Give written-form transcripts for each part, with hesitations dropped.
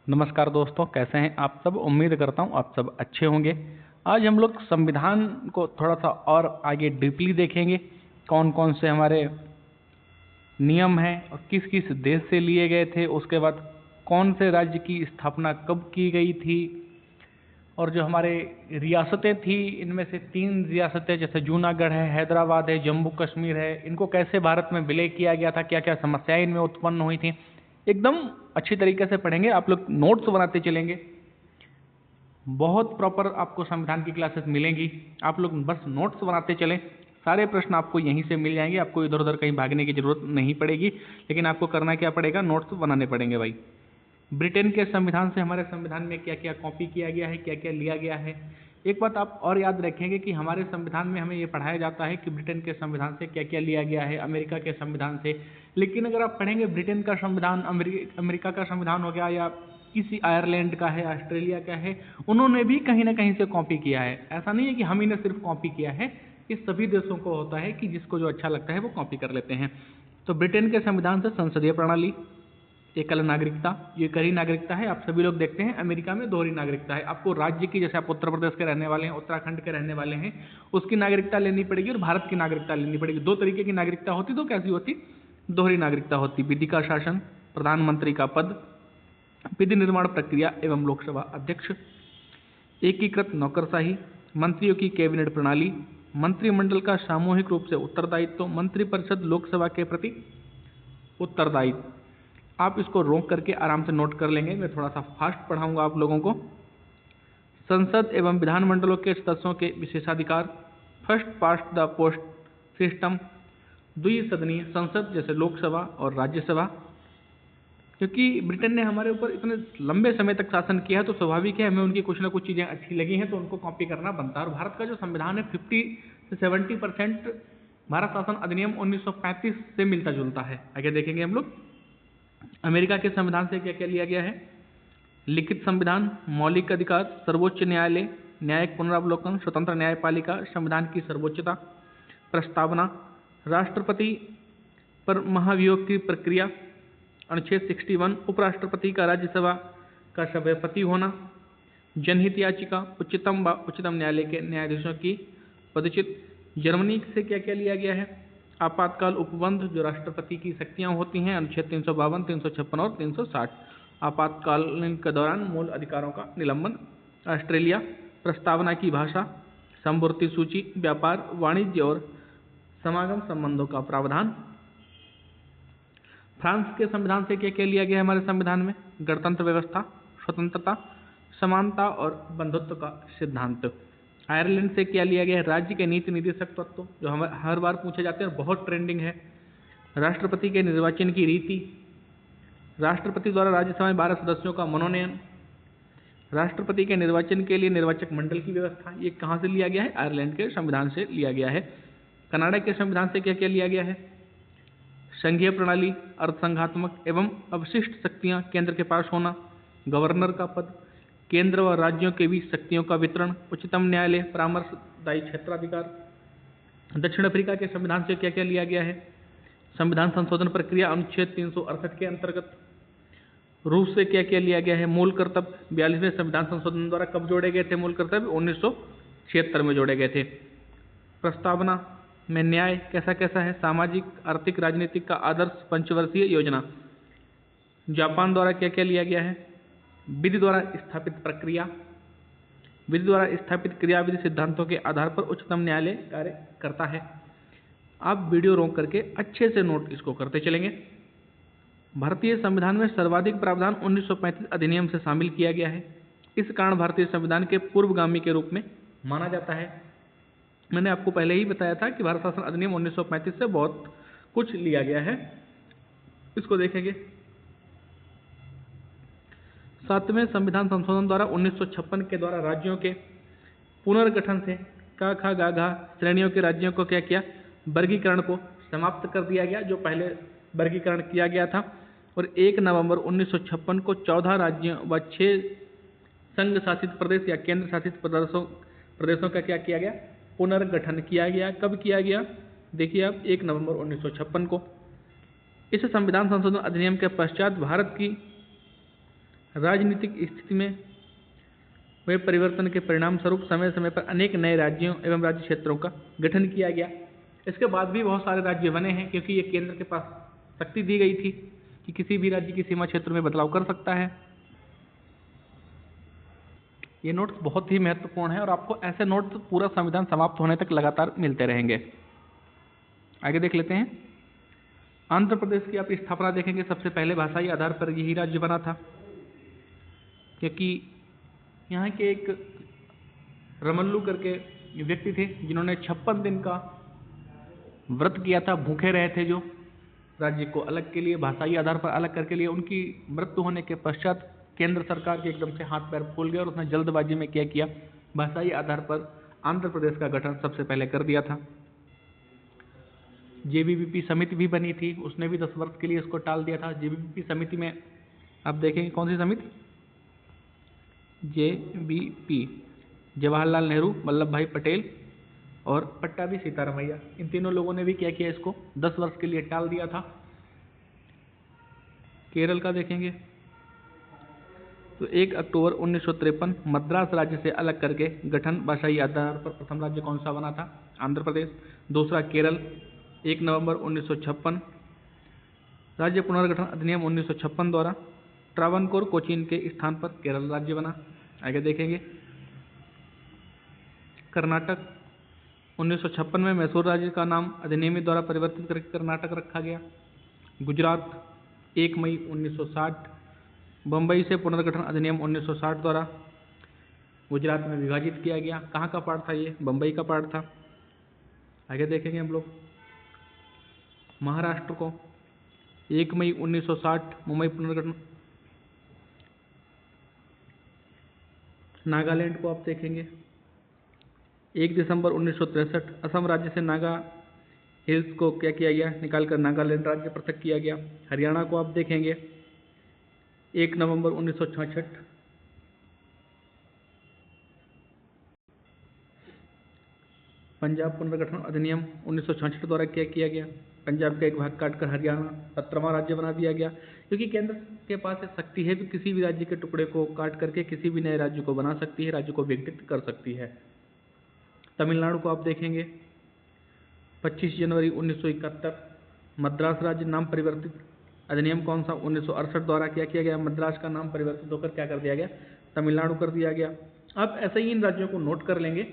नमस्कार दोस्तों, कैसे हैं आप सब। उम्मीद करता हूं आप सब अच्छे होंगे। आज हम लोग संविधान को थोड़ा सा और आगे डीपली देखेंगे। कौन कौन से हमारे नियम हैं और किस किस देश से लिए गए थे, उसके बाद कौन से राज्य की स्थापना कब की गई थी, और जो हमारे रियासतें थी इनमें से 3 रियासतें जैसे जूनागढ़ है, हैदराबाद है, जम्मू कश्मीर है, इनको कैसे भारत में विलय किया गया था, क्या क्या समस्याएं इनमें उत्पन्न हुई थी, एकदम अच्छी तरीके से पढ़ेंगे। आप लोग नोट्स बनाते चलेंगे। बहुत प्रॉपर आपको संविधान की क्लासेस मिलेंगी। आप लोग बस नोट्स बनाते चलें। सारे प्रश्न आपको यहीं से मिल जाएंगे। आपको इधर उधर कहीं भागने की जरूरत नहीं पड़ेगी, लेकिन आपको करना क्या पड़ेगा, नोट्स बनाने पड़ेंगे भाई। ब्रिटेन के संविधान से हमारे संविधान में क्या क्या कॉपी किया गया है, क्या क्या लिया गया है। एक बात आप और याद रखेंगे कि हमारे संविधान में हमें ये पढ़ाया जाता है कि ब्रिटेन के संविधान से क्या क्या लिया गया है, अमेरिका के संविधान से। लेकिन अगर आप पढ़ेंगे ब्रिटेन का संविधान, अमेरिका का संविधान हो गया, या किसी आयरलैंड का है, ऑस्ट्रेलिया का है, उन्होंने भी कहीं ना कहीं से कॉपी किया है। ऐसा नहीं है कि हम ही ने सिर्फ कॉपी किया है। इस सभी देशों को होता है कि जिसको जो अच्छा लगता है वो कॉपी कर लेते हैं। तो ब्रिटेन के संविधान से संसदीय प्रणाली, एकल नागरिकता, ये करी नागरिकता है। आप सभी लोग देखते हैं अमेरिका में दोहरी नागरिकता है। आपको राज्य की, जैसे आप उत्तर प्रदेश के रहने वाले हैं, उत्तराखंड के रहने वाले हैं, उसकी नागरिकता लेनी पड़ेगी और भारत की नागरिकता लेनी पड़ेगी। 2 तरीके की नागरिकता होती तो कैसी होती, दोहरी नागरिकता होती। विधि का शासन, प्रधानमंत्री का पद, विधि निर्माण प्रक्रिया एवं लोकसभा अध्यक्ष, एकीकृत नौकरशाही, मंत्रियों की कैबिनेट प्रणाली, मंत्रिमंडल का सामूहिक रूप से उत्तरदायित्व, मंत्रिपरिषद लोकसभा के प्रति उत्तरदायित्व। आप इसको रोक करके आराम से नोट कर लेंगे। मैं थोड़ा सा फास्ट पढ़ाऊंगा आप लोगों को। संसद एवं विधानमंडलों के सदस्यों के विशेषाधिकार, first past the post system, द्विसदनीय संसद जैसे लोकसभा और राज्यसभा। क्योंकि ब्रिटेन ने हमारे ऊपर इतने लंबे समय तक शासन किया है तो स्वाभाविक है हमें उनकी कुछ ना कुछ चीज़ें अच्छी लगी हैं तो उनको कॉपी करना बनता है। और भारत का जो संविधान है 50 से 70% भारत शासन अधिनियम 1935 से मिलता जुलता है। आगे देखेंगे हम लोग। अमेरिका के संविधान से क्या क्या लिया गया है। लिखित संविधान, मौलिक अधिकार, सर्वोच्च न्यायालय, न्यायिक पुनरावलोकन, स्वतंत्र न्यायपालिका, संविधान की सर्वोच्चता, प्रस्तावना, राष्ट्रपति पर महाभियोग की प्रक्रिया, अनुच्छेद 61, उपराष्ट्रपति का राज्यसभा का सभापति होना, जनहित याचिका, उच्चतम न्यायालय के न्यायाधीशों की पदच्युत। जर्मनी से क्या क्या लिया गया है। आपातकाल उपबंध, जो राष्ट्रपति की शक्तियां होती हैं, अनुच्छेद 352, 356 और 360। आपातकालीन के दौरान मूल अधिकारों का निलंबन। ऑस्ट्रेलिया, प्रस्तावना की भाषा, समवर्ती सूची, व्यापार, वाणिज्य और समागम संबंधों का प्रावधान। फ्रांस के संविधान से क्या क्या लिया गया है हमारे संविधान में। गणतंत्र व्यवस्था, स्वतंत्रता, समानता और बंधुत्व का सिद्धांत। आयरलैंड से क्या लिया गया है। राज्य के नीति निर्देशक तत्व, जो हम हर बार पूछे जाते हैं और बहुत ट्रेंडिंग है। राष्ट्रपति के निर्वाचन की रीति, राष्ट्रपति द्वारा राज्यसभा में 12 सदस्यों का मनोनयन, राष्ट्रपति के निर्वाचन के लिए निर्वाचक मंडल की व्यवस्था। ये कहाँ से लिया गया है, आयरलैंड के संविधान से लिया गया है। कनाडा के संविधान से क्या क्या लिया गया है। संघीय प्रणाली, अर्थसंघात्मक एवं अवशिष्ट शक्तियां केंद्र के पास होना, गवर्नर का पद, केंद्र व राज्यों के बीच शक्तियों का वितरण, उच्चतम न्यायालय, परामर्शदायी क्षेत्राधिकार। दक्षिण अफ्रीका के संविधान से क्या क्या लिया गया है। संविधान संशोधन प्रक्रिया, अनुच्छेद 368 के अंतर्गत। रूस से क्या क्या लिया गया है। मूल कर्तव्य, 42वें संविधान संशोधन द्वारा कब जोड़े गए थे मूल कर्तव्य, 1976 में जोड़े गए थे। प्रस्तावना में न्याय कैसा कैसा है। सामाजिक, आर्थिक, राजनीतिक का आदर्श पंचवर्षीय योजना। जापान द्वारा क्या क्या लिया गया है। विधि द्वारा स्थापित प्रक्रिया, विधि द्वारा स्थापित क्रियाविधि सिद्धांतों के आधार पर उच्चतम न्यायालय कार्य करता है। आप वीडियो रोक करके अच्छे से नोट इसको करते चलेंगे। भारतीय संविधान में सर्वाधिक प्रावधान 1935 अधिनियम से शामिल किया गया है। इस कारण भारतीय संविधान के पूर्वगामी के रूप में माना जाता है। मैंने आपको पहले ही बताया था कि भारत शासन अधिनियम 1935 से बहुत कुछ लिया गया है। इसको देखेंगे। 7वें संविधान संशोधन द्वारा 1956 के द्वारा राज्यों के पुनर्गठन से क ख ग घ श्रेणियों के राज्यों को क्या किया, वर्गीकरण को समाप्त कर दिया गया, जो पहले वर्गीकरण किया गया था। और 1 नवंबर 1956 को 14 राज्यों व 6 संघ शासित प्रदेश या केंद्र शासित प्रदेशों का क्या किया गया, पुनर्गठन किया गया। कब किया गया, देखिए आप, 1 नवंबर 1956 को। इस संविधान संशोधन अधिनियम के पश्चात भारत की राजनीतिक स्थिति में हुए परिवर्तन के परिणाम स्वरूप समय समय पर अनेक नए राज्यों एवं राज्य क्षेत्रों का गठन किया गया। इसके बाद भी बहुत सारे राज्य बने हैं, क्योंकि ये केंद्र के पास शक्ति दी गई थी कि किसी भी राज्य की सीमा क्षेत्र में बदलाव कर सकता है। ये नोट्स बहुत ही महत्वपूर्ण है और आपको ऐसे नोट्स पूरा संविधान समाप्त होने तक लगातार मिलते रहेंगे। आगे देख लेते हैं। आंध्र प्रदेश की आप स्थापना देखेंगे, सबसे पहले भाषाई आधार पर यही राज्य बना था, क्योंकि यहाँ के एक रमल्लू करके व्यक्ति थे जिन्होंने 56 दिन का व्रत किया था, भूखे रहे थे, जो राज्य को अलग के लिए भाषाई आधार पर अलग करके लिए। उनकी मृत्यु होने के पश्चात केंद्र सरकार के एकदम से हाथ पैर फूल गए और उसने जल्दबाजी में क्या किया, भाषाई आधार पर आंध्र प्रदेश का गठन सबसे पहले कर दिया था। जेबीवीपी समिति भी बनी थी, उसने भी 10 वर्ष के लिए इसको टाल दिया था। जेबीवीपी समिति में आप देखेंगे कौन सी समिति, जेबीपी, जवाहरलाल नेहरू, वल्लभ भाई पटेल और पट्टाभी सीतारामैया, इन तीनों लोगों ने भी क्या किया, इसको 10 वर्ष के लिए टाल दिया था। केरल का देखेंगे तो 1 अक्टूबर 1953 मद्रास राज्य से अलग करके गठन भाषाई आधार पर प्रथम राज्य कौन सा बना था, आंध्र प्रदेश। दूसरा केरल 1 नवंबर 1956 राज्य पुनर्गठन अधिनियम 1956 द्वारा ट्रावनकोर कोचीन के स्थान पर केरल राज्य बना। आगे देखेंगे कर्नाटक 1956 में मैसूर राज्य का नाम अधिनियम द्वारा परिवर्तित करके कर्नाटक रखा गया। गुजरात 1 मई 1960 बम्बई से पुनर्गठन अधिनियम 1960 द्वारा गुजरात में विभाजित किया गया। कहाँ का पार्ट था ये, बम्बई का पार्ट था। आगे देखेंगे हम लोग महाराष्ट्र को 1 मई 1960 मुंबई पुनर्गठन। नागालैंड को आप देखेंगे 1 दिसंबर 1963 असम राज्य से नागा हिल्स को क्या किया गया, निकालकर नागालैंड राज्य पृथक किया गया। हरियाणा को आप देखेंगे 1 नवंबर 1966 पंजाब पुनर्गठन अधिनियम 1966 द्वारा क्या किया गया, पंजाब का एक भाग काटकर हरियाणा 17वां राज्य बना दिया गया। क्योंकि केंद्र के पास ये शक्ति है कि किसी भी राज्य के टुकड़े को काट करके किसी भी नए राज्य को बना सकती है, राज्य को विघटित कर सकती है। तमिलनाडु को आप देखेंगे 25 जनवरी 1971 मद्रास राज्य नाम परिवर्तित अधिनियम कौन सा 1968 द्वारा क्या किया गया, मद्रास का नाम परिवर्तित होकर क्या कर दिया गया, तमिलनाडु कर दिया गया। अब ऐसे ही इन राज्यों को नोट कर लेंगे,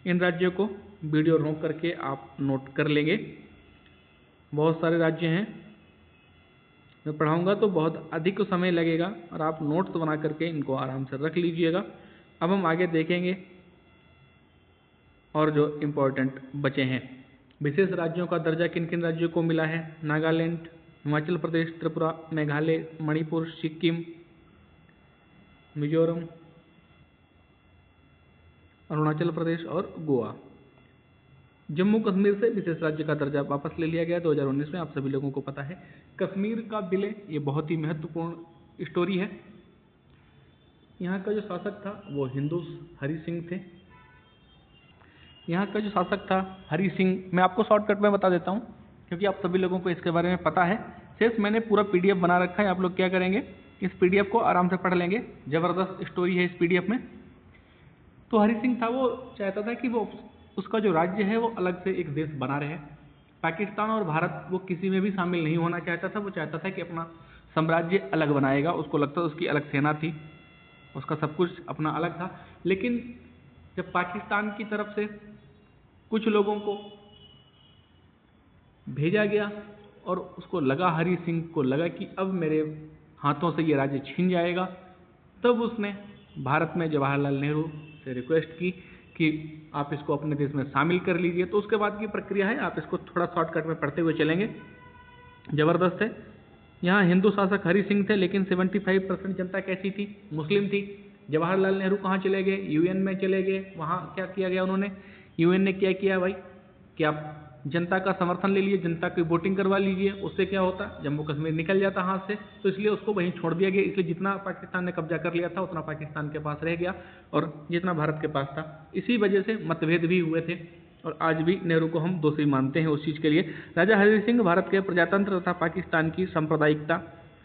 इन राज्यों को वीडियो रोक करके आप नोट कर लेंगे। बहुत सारे राज्य हैं, मैं पढ़ाऊंगा तो बहुत अधिक समय लगेगा और आप नोट्स बना करके इनको आराम से रख लीजिएगा। अब हम आगे देखेंगे और जो इम्पोर्टेंट बचे हैं। विशेष राज्यों का दर्जा किन किन राज्यों को मिला है, नागालैंड, हिमाचल प्रदेश, त्रिपुरा, मेघालय, मणिपुर, सिक्किम, मिजोरम, अरुणाचल प्रदेश और गोवा। जम्मू कश्मीर से विशेष राज्य का दर्जा वापस ले लिया गया 2019 में, आप सभी लोगों को पता है। कश्मीर का विलय ये बहुत ही महत्वपूर्ण स्टोरी है। यहाँ का जो शासक था वो हिंदू हरि सिंह थे। यहाँ का जो शासक था हरि सिंह, मैं आपको शॉर्टकट में बता देता हूँ क्योंकि आप सभी लोगों को इसके बारे में पता है। सिर्फ मैंने पूरा PDF बना रखा है, आप लोग क्या करेंगे इस PDF को आराम से पढ़ लेंगे, ज़बरदस्त स्टोरी है इस PDF में। तो हरि सिंह था, वो चाहता था कि वो उसका जो राज्य है वो अलग से एक देश बना रहे। पाकिस्तान और भारत वो किसी में भी शामिल नहीं होना चाहता था। वो चाहता था कि अपना साम्राज्य अलग बनाएगा। उसको लगता था उसकी अलग सेना थी, उसका सब कुछ अपना अलग था। लेकिन जब पाकिस्तान की तरफ से कुछ लोगों को भेजा गया और उसको लगा, हरि सिंह को लगा कि अब मेरे हाथों से ये राज्य छीन जाएगा, तब उसने भारत में जवाहरलाल नेहरू से रिक्वेस्ट की कि आप इसको अपने देश में शामिल कर लीजिए। तो उसके बाद की प्रक्रिया है, आप इसको थोड़ा शॉर्टकट में पढ़ते हुए चलेंगे, ज़बरदस्त है। यहाँ हिंदू शासक हरि सिंह थे, लेकिन 75% जनता कैसी थी, मुस्लिम थी। जवाहरलाल नेहरू कहाँ चले गए, UN में चले गए। वहाँ क्या किया गया उन्होंने, UN ने क्या किया भाई कि आप जनता का समर्थन ले लीजिए, जनता की वोटिंग करवा लीजिए। उससे क्या होता, जम्मू कश्मीर निकल जाता हाथ से। तो इसलिए उसको वहीं छोड़ दिया गया। इसलिए जितना पाकिस्तान ने कब्जा कर लिया था उतना पाकिस्तान के पास रह गया और जितना भारत के पास था। इसी वजह से मतभेद भी हुए थे और आज भी नेहरू को हम दोषी मानते हैं उस चीज़ के लिए। राजा हरि सिंह भारत के प्रजातंत्र तथा पाकिस्तान की सांप्रदायिकता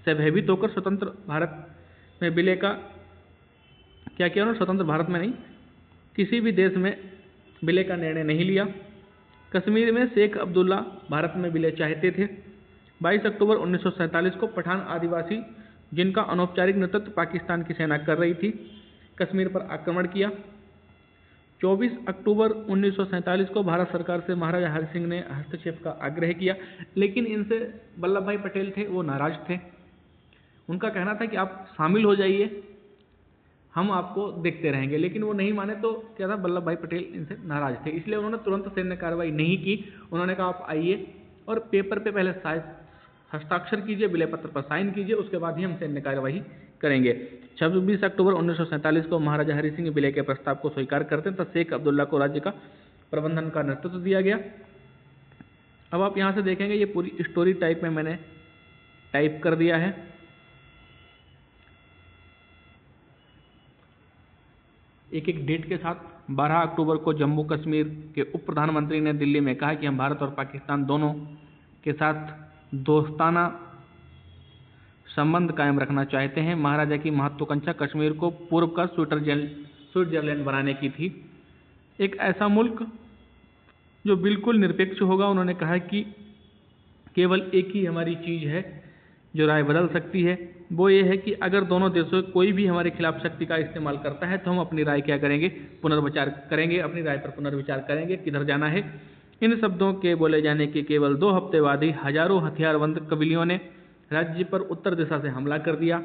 से भयभीत होकर स्वतंत्र भारत में विलय का क्या किया उन्होंने, स्वतंत्र भारत में नहीं, किसी भी देश में विलय का निर्णय नहीं लिया। कश्मीर में शेख अब्दुल्ला भारत में विलय चाहते थे। 22 अक्टूबर 1947 को पठान आदिवासी, जिनका अनौपचारिक नेतृत्व पाकिस्तान की सेना कर रही थी, कश्मीर पर आक्रमण किया। 24 अक्टूबर 1947 को भारत सरकार से महाराजा हरि सिंह ने हस्तक्षेप का आग्रह किया, लेकिन इनसे वल्लभ भाई पटेल थे वो नाराज थे। उनका कहना था कि आप शामिल हो जाइए, हम आपको देखते रहेंगे, लेकिन वो नहीं माने। तो क्या था, वल्लभ भाई पटेल इनसे नाराज थे, इसलिए उन्होंने तुरंत सैन्य कार्रवाई नहीं की। उन्होंने कहा आप आइए और पेपर पे पहले हस्ताक्षर कीजिए, विलय पत्र पर साइन कीजिए, उसके बाद ही हम सैन्य कार्यवाही करेंगे। 26 अक्टूबर 1947 को महाराजा हरि सिंह विलय के प्रस्ताव को स्वीकार करते हैं, तब शेख अब्दुल्ला को राज्य का प्रबंधन का नेतृत्व दिया गया। अब आप यहाँ से देखेंगे, ये पूरी स्टोरी टाइप में मैंने टाइप कर दिया है। एक एक डेट के साथ। 12 अक्टूबर को जम्मू कश्मीर के उप प्रधानमंत्री ने दिल्ली में कहा कि हम भारत और पाकिस्तान दोनों के साथ दोस्ताना संबंध कायम रखना चाहते हैं। महाराजा की महत्वाकांक्षा कश्मीर को पूर्व का स्विट्जरलैंड बनाने की थी, एक ऐसा मुल्क जो बिल्कुल निरपेक्ष होगा। उन्होंने कहा कि केवल एक ही हमारी चीज़ है जो राय बदल सकती है, वो ये है कि अगर दोनों देशों कोई भी हमारे खिलाफ शक्ति का इस्तेमाल करता है तो हम अपनी राय क्या करेंगे, पुनर्विचार करेंगे, अपनी राय पर पुनर्विचार करेंगे, किधर जाना है। इन शब्दों के बोले जाने के केवल 2 हफ्ते बाद ही हजारों हथियारबंद कबीलियों ने राज्य पर उत्तर दिशा से हमला कर दिया।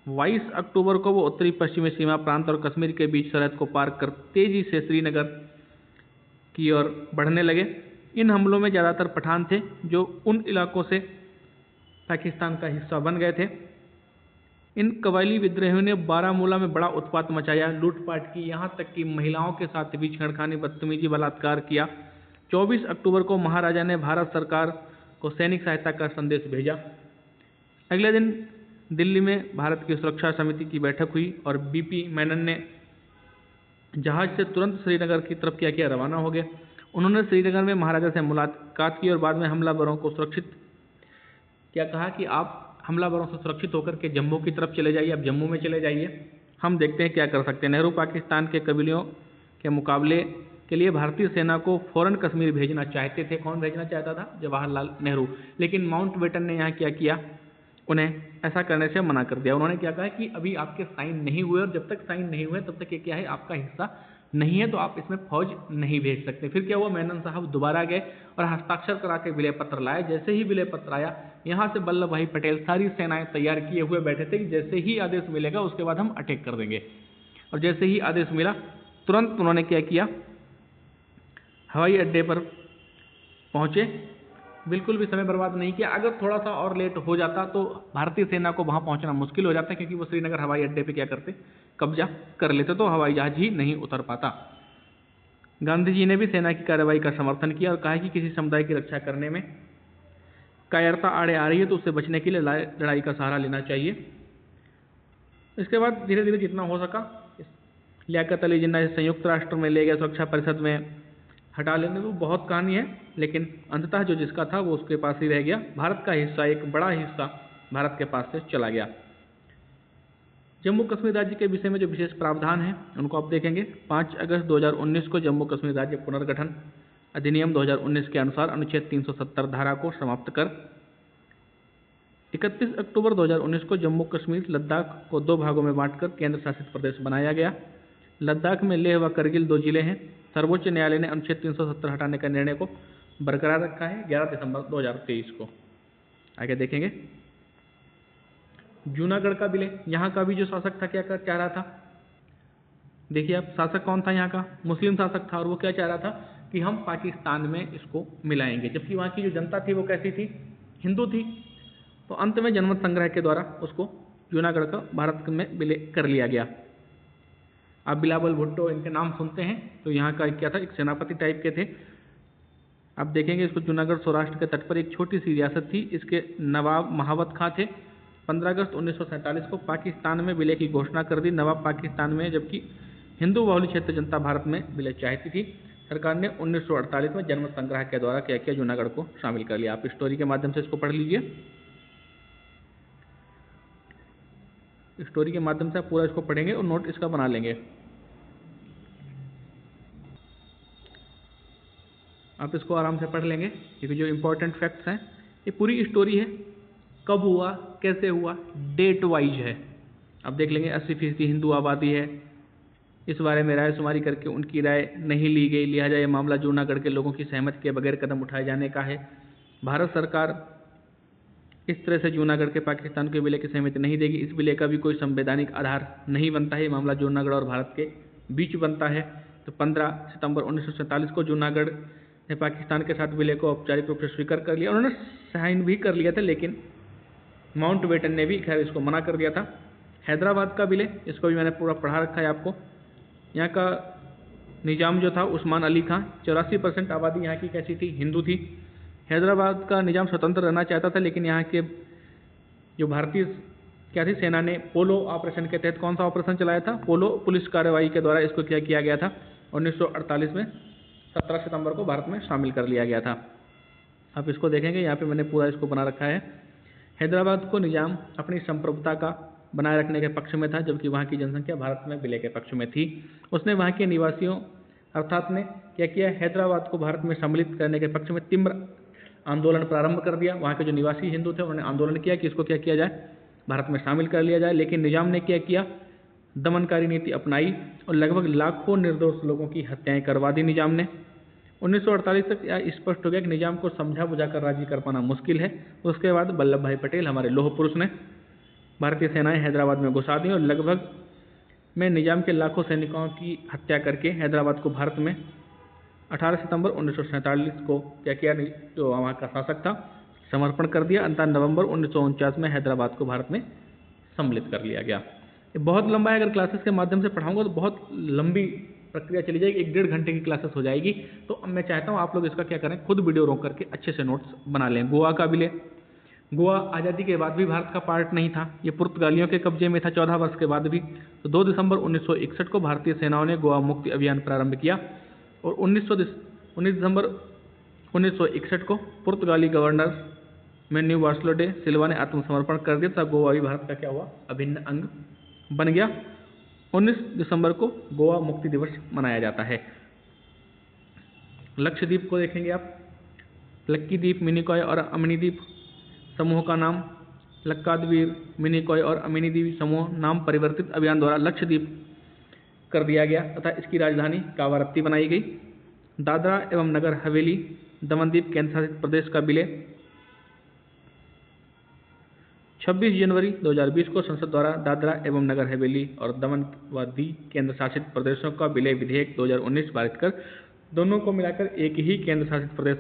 22 अक्टूबर को वो उत्तरी पश्चिमी सीमा प्रांत और कश्मीर के बीच सरहद को पार कर तेजी से श्रीनगर की ओर बढ़ने लगे। इन हमलों में ज़्यादातर पठान थे जो उन इलाकों से पाकिस्तान का हिस्सा बन गए थे। इन कबायली विद्रोहियों ने बारामूला में बड़ा उत्पात मचाया, लूटपाट की, यहाँ तक कि महिलाओं के साथ भी छेड़खानी, बदतमीजी, बलात्कार किया। 24 अक्टूबर को महाराजा ने भारत सरकार को सैनिक सहायता का संदेश भेजा। अगले दिन दिल्ली में भारत की सुरक्षा समिति की बैठक हुई और बीपी मेनन ने जहाज से तुरंत श्रीनगर की तरफ किया रवाना हो गए। उन्होंने श्रीनगर में महाराजा से मुलाकात की और बाद में हमलावरों को सुरक्षित क्या कहा कि आप हमलावरों से सुरक्षित होकर के जम्मू की तरफ चले जाइए, आप जम्मू में चले जाइए, हम देखते हैं क्या कर सकते हैं। नेहरू पाकिस्तान के कबीलों के मुकाबले के लिए भारतीय सेना को फौरन कश्मीर भेजना चाहते थे। कौन भेजना चाहता था? जवाहरलाल नेहरू। लेकिन माउंटबेटन ने यहाँ क्या किया, उन्हें ऐसा करने से मना कर दिया। उन्होंने क्या कहा कि अभी आपके साइन नहीं हुए और जब तक साइन नहीं हुए तब तक ये क्या है, आपका हिस्सा नहीं है, तो आप इसमें फौज नहीं भेज सकते। फिर क्या हुआ, मेनन साहब दोबारा गए और हस्ताक्षर करा के विलय पत्र लाए। जैसे ही विलय पत्र आया, यहाँ से वल्लभ भाई पटेल सारी सेनाएं तैयार किए हुए बैठे थे कि जैसे ही आदेश मिलेगा उसके बाद हम अटैक कर देंगे। और जैसे ही आदेश मिला तुरंत उन्होंने क्या किया, हवाई अड्डे पर पहुंचे, बिल्कुल भी समय बर्बाद नहीं किया। अगर थोड़ा सा और लेट हो जाता तो भारतीय सेना को वहां पहुंचना मुश्किल हो जाता, क्योंकि वो श्रीनगर हवाई अड्डे पे क्या करते, कब्जा कर लेते, तो हवाई जहाज ही नहीं उतर पाता। गांधी जी ने भी सेना की कार्रवाई का समर्थन किया और कहा कि किसी समुदाय की रक्षा करने में कायरता आड़े आ रही है तो उससे बचने के लिए लड़ाई का सहारा लेना चाहिए। इसके बाद धीरे धीरे जितना हो सका लियाकत अली जिन्ना संयुक्त राष्ट्र में ले गए, सुरक्षा परिषद में हटा लेने, तो बहुत कहानी है, लेकिन अंततः जो जिसका था वो उसके पास ही रह गया। भारत का हिस्सा, एक बड़ा हिस्सा भारत के पास से चला गया। जम्मू कश्मीर राज्य के विषय में जो विशेष प्रावधान हैं उनको आप देखेंगे। 5 अगस्त 2019 को जम्मू कश्मीर राज्य पुनर्गठन अधिनियम 2019 के अनुसार अनुच्छेद 370 धारा को समाप्त कर 31 अक्टूबर 2019 को जम्मू कश्मीर लद्दाख को 2 भागों में बांटकर केंद्र शासित प्रदेश बनाया गया। लद्दाख में लेह व करगिल 2 जिले हैं। सर्वोच्च न्यायालय ने अनुच्छेद 370 हटाने का निर्णय को बरकरार रखा है 11 दिसंबर 2023 को। आगे देखेंगे जूनागढ़ का विलय। यहाँ का भी जो शासक था क्या चाह रहा था, देखिए आप, शासक कौन था यहाँ का, मुस्लिम शासक था, और वो क्या चाह रहा था कि हम पाकिस्तान में इसको मिलाएंगे, जबकि वहाँ की जो जनता थी वो कैसी थी, हिंदू थी। तो अंत में जनमत संग्रह के द्वारा उसको जूनागढ़ का भारत में विलय कर लिया गया। आप बिलावल भुट्टो इनके नाम सुनते हैं, तो यहाँ का क्या था, एक सेनापति टाइप के थे। आप देखेंगे इसको, जूनागढ़ सौराष्ट्र के तट पर एक छोटी सी रियासत थी, इसके नवाब महावत खां थे। 15 अगस्त 1947 को पाकिस्तान में विलय की घोषणा कर दी। नवाब पाकिस्तान में, जबकि हिंदू बहुल क्षेत्र जनता भारत में विलय चाहती थी। सरकार ने 1948 में जनमत संग्रह के द्वारा क्या किया, जूनागढ़ को शामिल कर लिया। आप स्टोरी के माध्यम से इसको पढ़ लीजिए। स्टोरी के माध्यम से आप पूरा इसको पढ़ेंगे और नोट इसका बना लेंगे। आप इसको आराम से पढ़ लेंगे क्योंकि जो इम्पोर्टेंट फैक्ट्स हैं, ये पूरी स्टोरी है, कब हुआ, कैसे हुआ, डेट वाइज है। आप देख लेंगे 80% हिंदू आबादी है, इस बारे में रायशुमारी करके उनकी राय नहीं ली गई, लिहाजा ये मामला जूनागढ़ के लोगों की सहमति के बगैर कदम उठाए जाने का है। भारत सरकार इस तरह से जूनागढ़ के पाकिस्तान के विलय की सहमति नहीं देगी। इस विलय का भी कोई संवैधानिक आधार नहीं बनता है, ये मामला जूनागढ़ और भारत के बीच बनता है। तो 15 सितंबर 1947 को जूनागढ़ ने पाकिस्तान के साथ विलय को औपचारिक रूप से स्वीकार कर लिया। उन्होंने साइन भी कर लिया था, लेकिन माउंटबेटन ने भी खैर इसको मना कर दिया था। हैदराबाद का विलय, इसको भी मैंने पूरा पढ़ा रखा है आपको। यहाँ का निज़ाम जो था उस्मान अली खां, 84% आबादी यहाँ की कैसी थी, हिंदू थी। हैदराबाद का निज़ाम स्वतंत्र रहना चाहता था, लेकिन यहाँ के जो भारतीय क्या थी सेना ने पोलो ऑपरेशन के तहत कौन सा ऑपरेशन चलाया था, पोलो पुलिस कार्रवाई के द्वारा इसको क्या किया गया था, 1948 में 17 सितंबर को भारत में शामिल कर लिया गया था। आप इसको देखेंगे, यहाँ पे मैंने पूरा इसको बना रखा है। हैदराबाद को निज़ाम अपनी संप्रभुता का बनाए रखने के पक्ष में था, जबकि वहाँ की जनसंख्या भारत में विलय के पक्ष में थी। उसने वहाँ के निवासियों अर्थात ने क्या किया, हैदराबाद को भारत में सम्मिलित करने के पक्ष में तीव्र आंदोलन प्रारंभ कर दिया। वहाँ के जो निवासी हिंदू थे उन्होंने आंदोलन किया कि इसको क्या किया जाए, भारत में शामिल कर लिया जाए। लेकिन निज़ाम ने क्या किया, दमनकारी नीति अपनाई और लगभग लाखों निर्दोष लोगों की हत्याएं करवा दी निज़ाम ने। 1948 तक यह स्पष्ट हो गया कि निज़ाम को समझा बुझा कर राजी कर पाना मुश्किल है। उसके बाद वल्लभ भाई पटेल, हमारे लौह पुरुष, ने भारतीय सेनाएं हैदराबाद में घुसा दी और लगभग में निज़ाम के लाखों सैनिकों की हत्या करके हैदराबाद को भारत में 18 सितंबर 1947 को क्या किया, जो वहाँ का शासक था, समर्पण कर दिया। अंततः नवंबर 1949 में हैदराबाद को भारत में सम्मिलित कर लिया गया। ये बहुत लंबा है, अगर क्लासेस के माध्यम से पढ़ाऊंगा तो बहुत लंबी प्रक्रिया चली जाएगी, 1-1.5 घंटे की क्लासेस हो जाएगी। तो अब मैं चाहता हूँ आप लोग इसका क्या करें, खुद वीडियो रोक करके अच्छे से नोट्स बना लें। गोवा का विलय, गोवा आज़ादी के बाद भी भारत का पार्ट नहीं था, ये पुर्तगालियों के कब्जे में था 14 वर्ष के बाद भी। तो 2 दिसंबर 1961 को भारतीय सेनाओं ने गोवा मुक्ति अभियान प्रारंभ किया और 19 दिसंबर 1961 को पुर्तगाली गवर्नर मैन्यू वार्सलो डे सिल्वा ने आत्मसमर्पण कर दिया, तब गोवा भी भारत का क्या हुआ, अभिन्न अंग बन गया। 19 दिसंबर को गोवा मुक्ति दिवस मनाया जाता है। लक्षद्वीप को देखेंगे आप, लक्कीद्वीप, मिनिकॉय और अमिनीद्वीप समूह का नाम लक्काद्वीप, मिनिकॉय और अमिनीद्वीप समूह नाम परिवर्तित अभियान द्वारा लक्षद्वीप कर दिया गया तथा इसकी राजधानी कावारत्ती बनाई गई। दादरा एवं नगर हवेली, दमनदीप केंद्र शासित प्रदेश का विलय 26 जनवरी 2020 को संसद द्वारा दादरा एवं नगर हवेली और दमन व दीव केंद्र शासित प्रदेशों का विलय विधेयक 2019 पारित कर दोनों को मिलाकर एक ही केंद्र शासित प्रदेश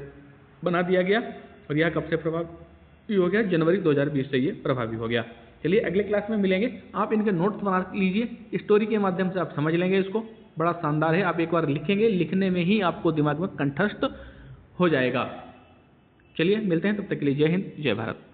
बना दिया गया। और यह कब से प्रभावी हो गया, जनवरी 2020 से ये प्रभावी हो गया। चलिए अगले क्लास में मिलेंगे। आप इनके नोट्स बना लीजिए, स्टोरी के माध्यम से आप समझ लेंगे इसको, बड़ा शानदार है। आप एक बार लिखेंगे, लिखने में ही आपको दिमाग में कंठस्थ हो जाएगा। चलिए मिलते हैं, तब तक के लिए जय हिंद, जय भारत।